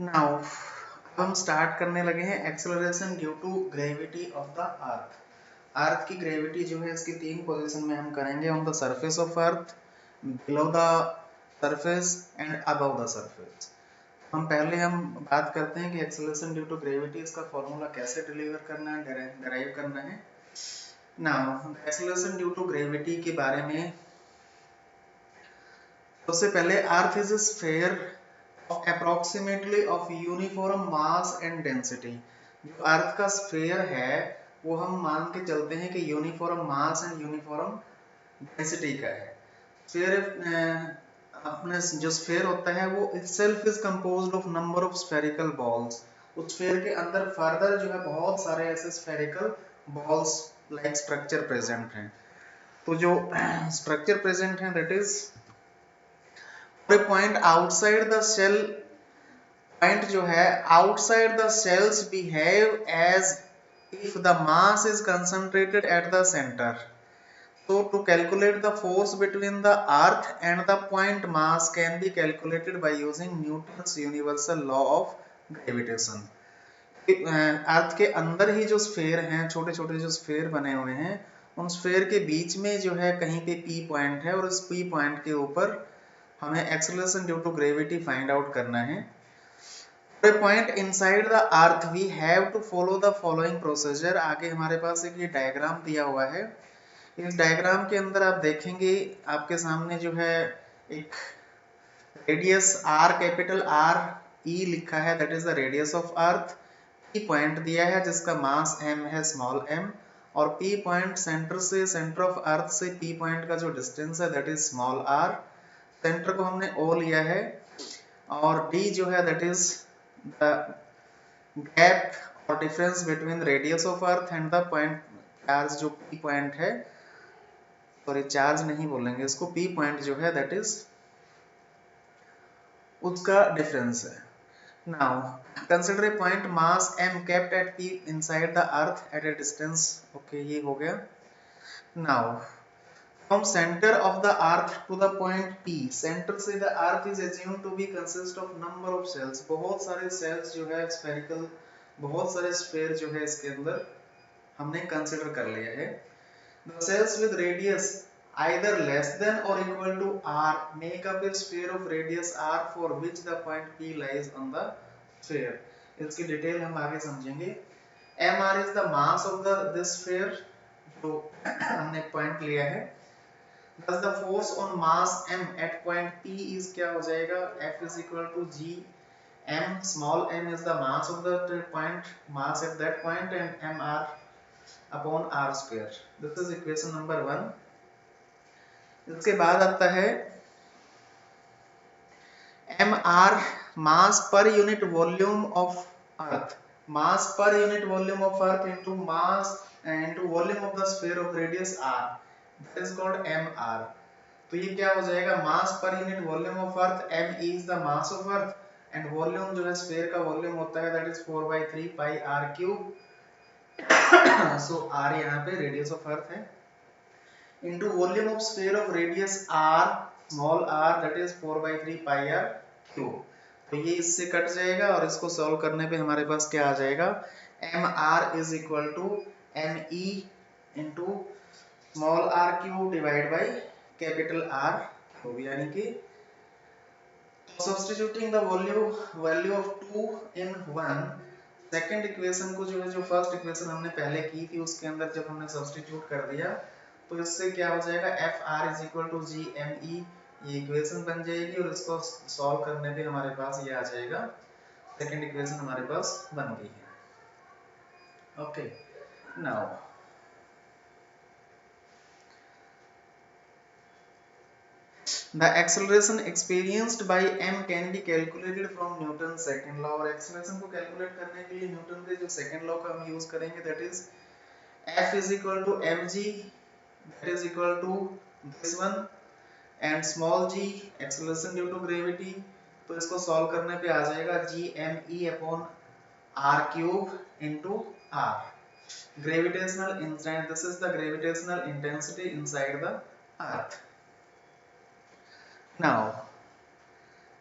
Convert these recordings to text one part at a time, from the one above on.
Now हम start करने लगे हैं acceleration due to gravity of the earth. Earth की ग्रेविटी जो है इसकी 3 पोजीशन में हम करेंगे, on the surface of earth, below the surface and above the surface. हम बात करते हैं कि एक्सेलरेशन ड्यू टू ग्रेविटी, इसका फॉर्मूला कैसे डिलीवर करना है, डिराइव करना है। Now acceleration due to gravity के बारे में सबसे पहले earth is a sphere approximately of uniform mass and density। जो अर्थ का स्फीयर है वो हम मान के चलते हैं कि uniform mass and uniform density का है। स्फीयर अपने जो स्फीयर होता है वो itself is composed of number of spherical balls। उस स्फीयर के अंदर फर्दर जो है बहुत सारे ऐसे spherical balls like structure present हैं। तो जो स्ट्रक्चर प्रेजेंट है that is point outside the shell, point जो है outside the cells behave as if the mass is concentrated at the centre. So to calculate the force between the earth and the point mass can be calculated by using Newton's universal law of gravitation। अर्थ के अंदर ही जो sphere हैं, छोटे छोटे जो sphere बने हुए हैं, उन स्फीयर के बीच में जो है कहीं पे P पॉइंट है और इस P पॉइंट के ऊपर हमें acceleration due to gravity find out करना है। For a point inside the earth we have to follow the following procedure। आगे हमारे पास एक ये डायग्राम दिया हुआ है। इस डायग्राम के अंदर आप देखेंगे आपके सामने जो है एक radius R, capital R E लिखा है, that is the radius of earth. P point दिया है जिसका मास m है, स्मॉल m, और P पॉइंट सेंटर से, सेंटर ऑफ अर्थ से P पॉइंट का जो डिस्टेंस है that is small r। Centre को हमने O लिया है, और D जो है that is the gap or difference between the radius of earth and the point charge। जो P पॉइंट है, सॉरी चार्ज नहीं बोलेंगे इसको, P पॉइंट जो है दैट इज उसका डिफरेंस है। Now consider a point mass m kept at P inside the earth at a distance, okay ये हो गया। Now from center of the earth to the point P, center से the earth is assumed to be consist of number of cells। बहुत सारे cells जो है spherical, बहुत सारे स्फीयर जो है इसके अंदर हमने कंसिडर कर लिया है। The cells with radius either less than or equal to r make up a sphere of radius r for which the point P lies on the sphere। इसकी डिटेल हम आगे समझेंगे। mr is the mass of this sphere, जो हमने point लिया है। Thus the force on mass m at point P is क्या हो जाएगा, F is equal to G m, small m is the mass of the point, mass at that point, and mr upon r square। This is equation number 1। इसके बाद आता है mr, mass per unit volume of earth, mass per unit volume of earth into mass into volume of the sphere of radius r, that is called mr। तो ये क्या हो जाएगा, mass per unit volume of earth, m is the mass of earth, and volume जो है sphere का volume होता है that is 4/3 pi r cube। So r यहाँ पे रेडियस ऑफ अर्थ है, into volume of sphere of radius r, small r, that is 4/3 pi r cube। तो ये इससे कट जाएगा और इसको सॉल्व करने पे हमारे पास क्या आ जाएगा, mr is equal to me into small r cube divided by capital R cube, यानी कि substituting the value of 2 in 1, second equation को जो है, जो फर्स्ट इक्वेशन हमने पहले की थी उसके अंदर जब हमने सब्स्टिट्यूट कर दिया तो इससे क्या हो जाएगा, FR is equal to GME, ये इक्वेशन बन जाएगी और इसको सॉल्व करने पे हमारे पास ये आ जाएगा, सेकंड इक्वेशन हमारे पास बन गई है। Okay, now the acceleration experienced by m can be calculated from Newton's second law। और acceleration को कैलकुलेट करने के लिए न्यूटन के जो सेकंड लॉ का हम यूज करेंगे that is F is equal to mg, that is equal to this one, and small g acceleration due to gravity। तो इसको सॉल्व करने पे आ जाएगा gme upon r cube into r, gravitational instant, this is the gravitational intensity inside the earth। Now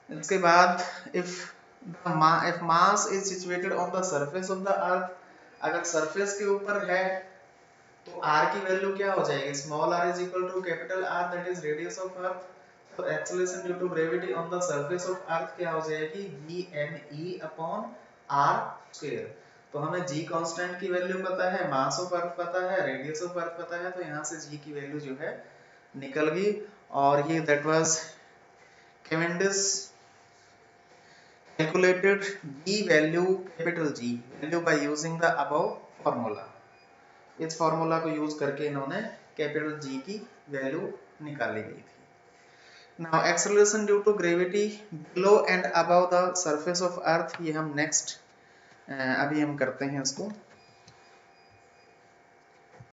इसके बाद if if mass is situated on the surface of the earth, अगर surface के ऊपर है तो r की वैल्यू क्या हो जाएगी, small r is equal to capital R that is radius of earth. तो acceleration due to gravity on the surface of earth क्या हो जाएगी, VME अपॉन r स्क्वायर। तो हमें g कांस्टेंट की वैल्यू पता है, मास ऑफ अर्थ पता है, रेडियस ऑफ अर्थ पता है, तो यहाँ से g की वैल्यू जो है निकल गई। और ये that was Cavendish calculated b value capital G value by using the above formula। इस फॉर्मूला को यूज करके इन्होंने कैपिटल G की वैल्यू निकाली गई थी। Now acceleration due to gravity below and above the surface of earth, ये हम नेक्स्ट अभी हम करते हैं इसको।